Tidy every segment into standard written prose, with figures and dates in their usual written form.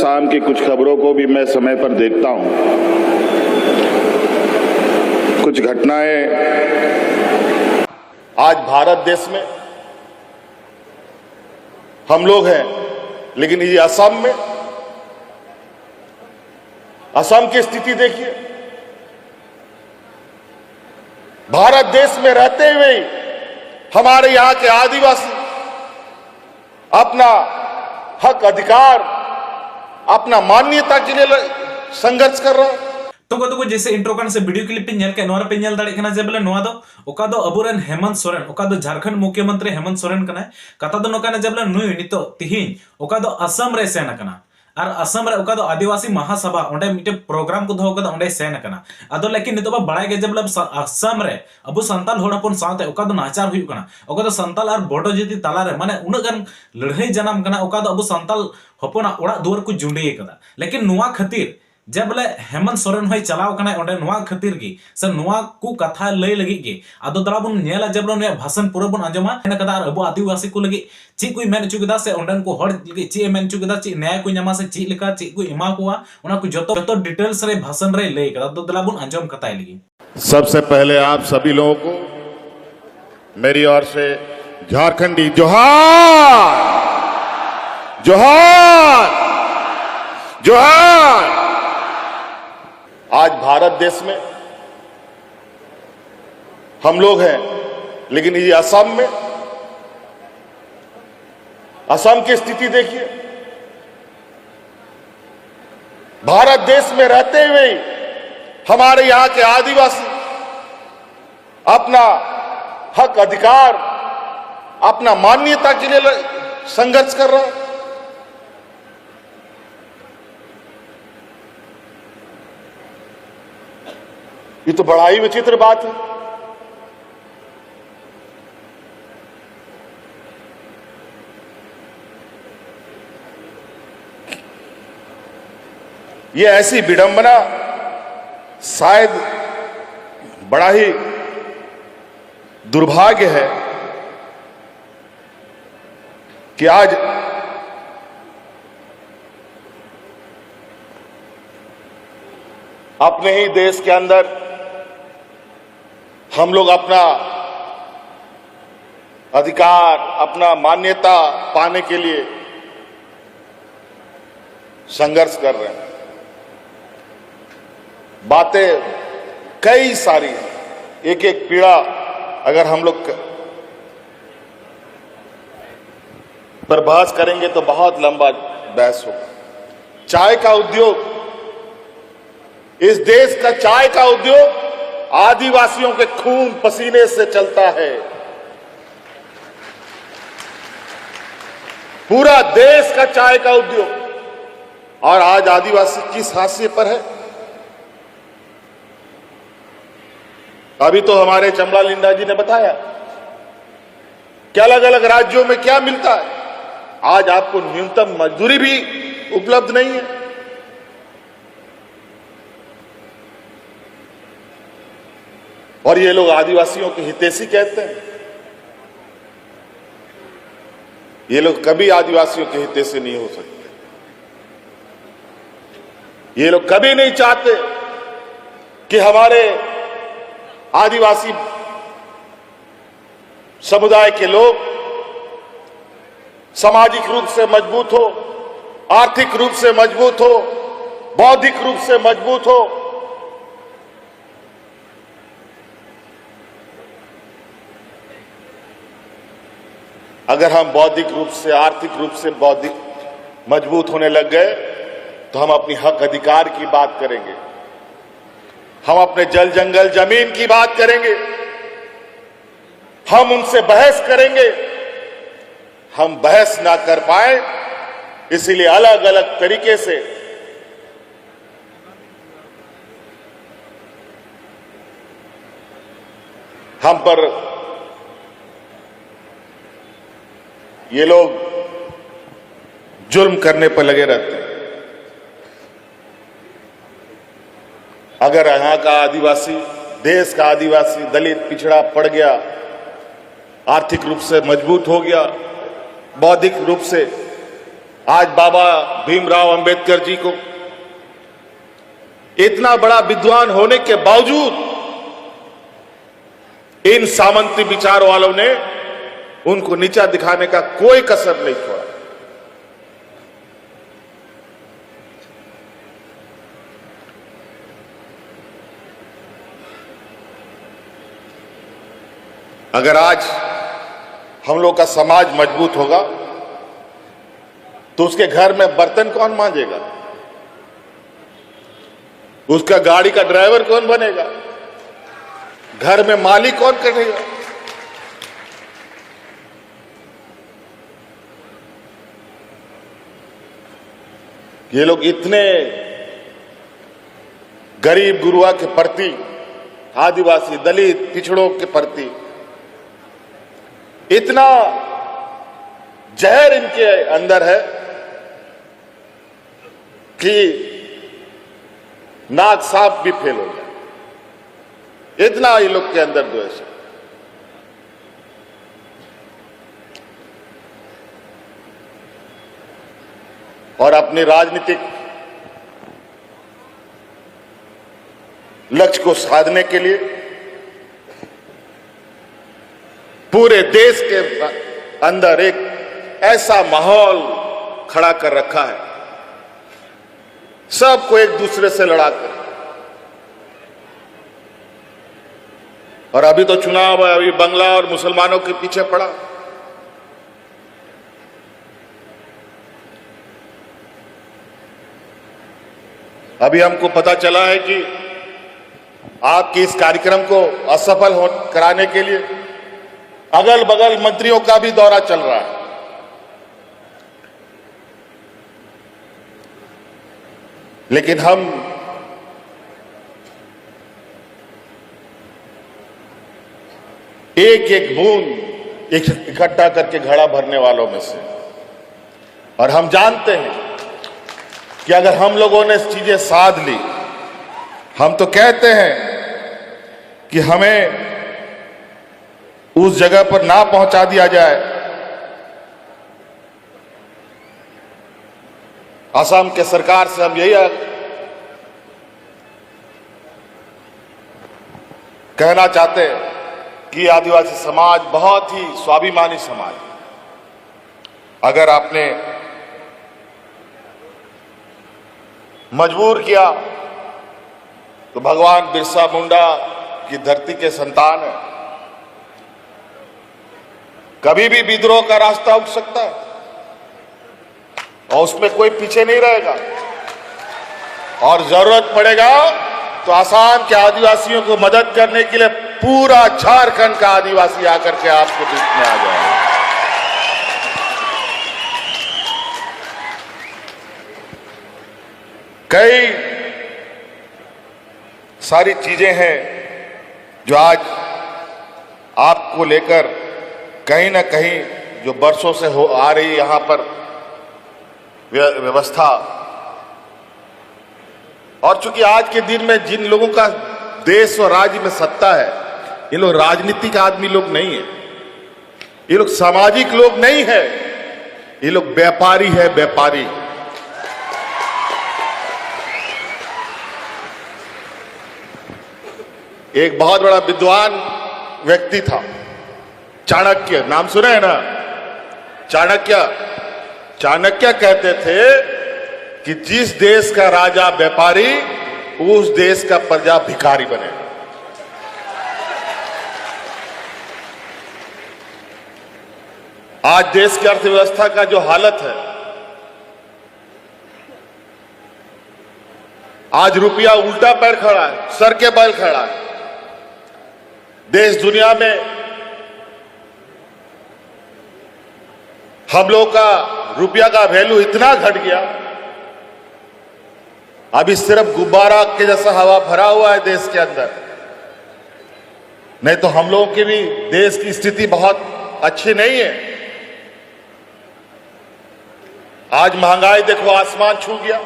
असम की कुछ खबरों को भी मैं समय पर देखता हूं। कुछ घटनाएं आज भारत देश में हम लोग हैं, लेकिन ये असम में, असम की स्थिति देखिए। भारत देश में रहते हुए हमारे यहां के आदिवासी अपना हक अधिकार, अपना मान्यता के लिए संघर्ष कर रहा है। तो जैसे इंट्रो कान से वीडियो क्लिप पे नेल के नोरा पे नेल दाड़े कना जे बोले नोआ दो ओका दो अबुरेन हेमंत सोरेन, ओका दो झारखंड मुख्यमंत्री हेमंत सोरेन कना। कथा दो नोका ने जे बोले नुई नितो तिहिन ओका दो असम रे सेन कना और असम रे ओका दो आदिवासी महासभा ओंडे मिटे प्रोग्राम को धो कदा ओंडे सेन कना। अदो लेकिन नितो बा बड़ाय के जे बोले असम रे अबु संताल होड़ापन साथे ओका दो नाचार हुई कना। ओका दो संताल और बोडो जति ताला रे माने उना गन लड़ाई जनाम कना। ओका दो अबु संताल हपना ओड़ा दुआर को जुंडे कदा। लेकिन नुआ खातिर जब बोले हेमंत सोरेन होय चलाव कना ओंडे नुआ खातिर की से नुआ को कथा लय लगी के आदो दला बुन नेला जब ने भाषण पूरा बुन आंजमा कदा और अबु आदिवासी को लगी ची कोई मेन चुगदा से ओंडन को हड़ लगी ची मेन चुगदा ची न्याय को न्यामा से ची लेका ची को इमा कोआ ओना को जतो डिटेल्स रे भाषण रे लय कदा तो दला बुन आंजम कताय लगी। सबसे पहले आप सभी लोगों को मेरी ओर से झारखंडी जोहार जोहार जोहार। आज भारत देश में हम लोग हैं, लेकिन ये असम में, असम की स्थिति देखिए। भारत देश में रहते हुए हमारे यहां के आदिवासी अपना हक अधिकार, अपना मान्यता के लिए संघर्ष कर रहा है। ये तो बड़ा ही विचित्र बात है। ये ऐसी विडंबना शायद बड़ा ही दुर्भाग्य है कि आज अपने ही देश के अंदर हम लोग अपना अधिकार, अपना मान्यता पाने के लिए संघर्ष कर रहे हैं। बातें कई सारी हैं, एक एक पीड़ा अगर हम लोग पर बहस करेंगे तो बहुत लंबा बहस होगा। चाय का उद्योग, इस देश का चाय का उद्योग आदिवासियों के खून पसीने से चलता है। पूरा देश का चाय का उद्योग, और आज आदिवासी किस हाशिए पर है? अभी तो हमारे चमड़ा लिंडा जी ने बताया कि अलग अलग राज्यों में क्या मिलता है। आज आपको न्यूनतम मजदूरी भी उपलब्ध नहीं है। और ये लोग आदिवासियों के हितैषी कहते हैं। ये लोग कभी आदिवासियों के हितैषी नहीं हो सकते। ये लोग कभी नहीं चाहते कि हमारे आदिवासी समुदाय के लोग सामाजिक रूप से मजबूत हो, आर्थिक रूप से मजबूत हो, बौद्धिक रूप से मजबूत हो। अगर हम बौद्धिक रूप से, आर्थिक रूप से बौद्धिक मजबूत होने लग गए तो हम अपनी हक अधिकार की बात करेंगे, हम अपने जल जंगल जमीन की बात करेंगे, हम उनसे बहस करेंगे। हम बहस ना कर पाए, इसीलिए अलग अलग तरीके से हम पर ये लोग जुर्म करने पर लगे रहते हैं। अगर यहां का आदिवासी, देश का आदिवासी, दलित, पिछड़ा पड़ गया, आर्थिक रूप से मजबूत हो गया, बौद्धिक रूप से आज बाबा भीमराव अंबेडकर जी को इतना बड़ा विद्वान होने के बावजूद इन सामंती विचार वालों ने उनको नीचा दिखाने का कोई कसर नहीं छोड़ा। अगर आज हम लोग का समाज मजबूत होगा तो उसके घर में बर्तन कौन मांजेगा, उसका गाड़ी का ड्राइवर कौन बनेगा, घर में मालिक कौन करेगा। ये लोग इतने गरीब गुरुआ के प्रति, आदिवासी दलित पिछड़ों के प्रति इतना जहर इनके अंदर है कि नाक साफ भी फेल हो जाए, इतना ये लोग के अंदर द्वेष है। और अपने राजनीतिक लक्ष्य को साधने के लिए पूरे देश के अंदर एक ऐसा माहौल खड़ा कर रखा है, सबको एक दूसरे से लड़ाकर। और अभी तो चुनाव है, अभी बंगला और मुसलमानों के पीछे पड़ा। अभी हमको पता चला है कि आपके इस कार्यक्रम को असफल कराने के लिए अगल बगल मंत्रियों का भी दौरा चल रहा है। लेकिन हम एक एक बूंद इकट्ठा करके घड़ा भरने वालों में से, और हम जानते हैं कि अगर हम लोगों ने चीजें साध ली, हम तो कहते हैं कि हमें उस जगह पर ना पहुंचा दिया जाए। असम के सरकार से हम यही कहना चाहते हैं कि आदिवासी समाज बहुत ही स्वाभिमानी समाज है। अगर आपने मजबूर किया तो भगवान बिरसा मुंडा की धरती के संतान है, कभी भी विद्रोह का रास्ता उठ सकता है और उसमें कोई पीछे नहीं रहेगा। और जरूरत पड़ेगा तो आसाम के आदिवासियों को मदद करने के लिए पूरा झारखंड का आदिवासी आकर के आपके बीच में आ जाएगा। कई सारी चीजें हैं जो आज आपको लेकर कहीं ना कहीं जो बरसों से हो आ रही यहां पर व्यवस्था, और चूंकि आज के दिन में जिन लोगों का देश और राज्य में सत्ता है, ये लोग राजनीतिक आदमी लोग नहीं है, ये लोग सामाजिक लोग नहीं है, ये लोग व्यापारी है, व्यापारी। एक बहुत बड़ा विद्वान व्यक्ति था, चाणक्य, नाम सुने हैं ना? चाणक्य कहते थे कि जिस देश का राजा व्यापारी, उस देश का प्रजा भिखारी बने। आज देश की अर्थव्यवस्था का जो हालत है, आज रुपया उल्टा पैर खड़ा है, सर के बल खड़ा है। देश दुनिया में हम लोग का रुपया का वैल्यू इतना घट गया, अभी सिर्फ गुब्बारा के जैसा हवा भरा हुआ है देश के अंदर। नहीं तो हम लोगों की भी देश की स्थिति बहुत अच्छी नहीं है। आज महंगाई देखो आसमान छू गया,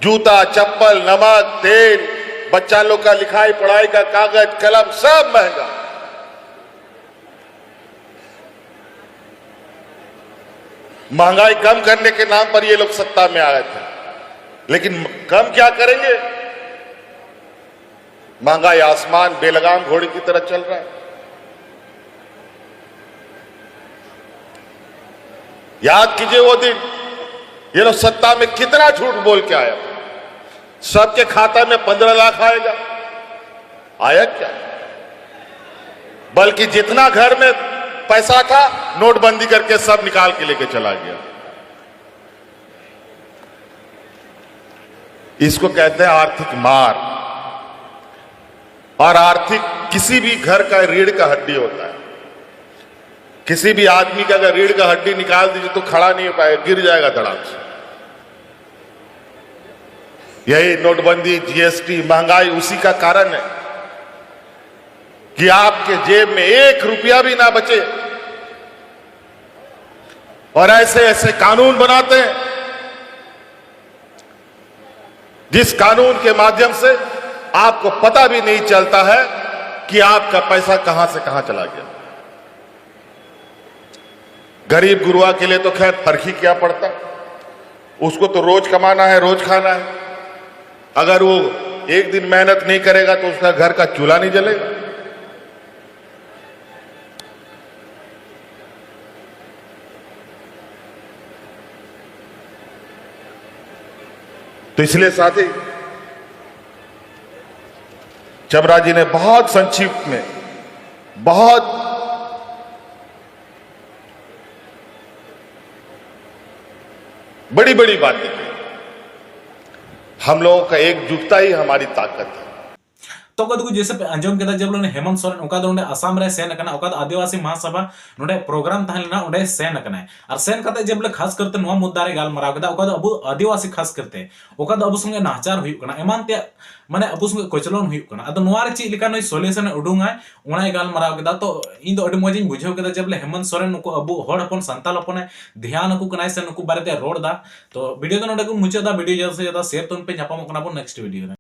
जूता चप्पल नमक तेल, बच्चा लोग का लिखाई पढ़ाई का कागज कलम सब महंगा। महंगाई कम करने के नाम पर ये लोग सत्ता में आए थे, लेकिन कम क्या करेंगे? महंगाई आसमान बेलगाम घोड़े की तरह चल रहा है। याद कीजिए वो दिन, ये लोग सत्ता में कितना झूठ बोल के आया। सबके खाता में 15 लाख आएगा, आया क्या? बल्कि जितना घर में पैसा था नोटबंदी करके सब निकाल के लेके चला गया। इसको कहते हैं आर्थिक मार। और आर्थिक किसी भी घर का रीढ़ का हड्डी होता है। किसी भी आदमी का अगर रीढ़ का हड्डी निकाल दीजिए तो खड़ा नहीं हो पाएगा, गिर जाएगा धड़ाम से। यही नोटबंदी, जीएसटी, महंगाई उसी का कारण है कि आपके जेब में 1 रुपया भी ना बचे। और ऐसे ऐसे कानून बनाते हैं जिस कानून के माध्यम से आपको पता भी नहीं चलता है कि आपका पैसा कहां से कहां चला गया। गरीब गुरुआ के लिए तो खैर फर्क ही क्या पड़ता, उसको तो रोज कमाना है, रोज खाना है। अगर वो एक दिन मेहनत नहीं करेगा तो उसका घर का चूल्हा नहीं जलेगा। तो इसलिए साथी चमरा जी ने बहुत संक्षिप्त में बहुत बड़ी बड़ी बातें की। हम लोगों का एकजुटता ही हमारी ताकत है। तो कदू जैसे अंजम केदा जब लोने हेमंत सोरेन ओका दो असम रे सेन कना ओका आदिवासी महासभा नोडे प्रोग्राम तहलेना ओडे सेन कना और सेन कते जब ले खास करते नुवा मुद्दा रे गाल मराव केदा ओका अबु आदिवासी खास करते ओका अबु संगे नाचार हुई कना एमान ते माने अबु संगे कोचलन हुई कना अदो नुवा रे ची लिका नई सॉल्यूशन उडुंगाय ओना गाल मराव केदा। तो इन दो अडी मजिन बुझाव केदा जब ले हेमंत सोरेन नुको अबु होड़ अपन संताल अपन ध्यान को कनाय से नुको बारे ते रोड दा। तो वीडियो को नोडे को मुचे दा वीडियो जैसे ज्यादा शेयर तोन पे ᱧᱟᱯᱟᱢᱚᱜ ᱠᱟᱱᱟ ᱵᱚᱱ नेक्स्ट वीडियो।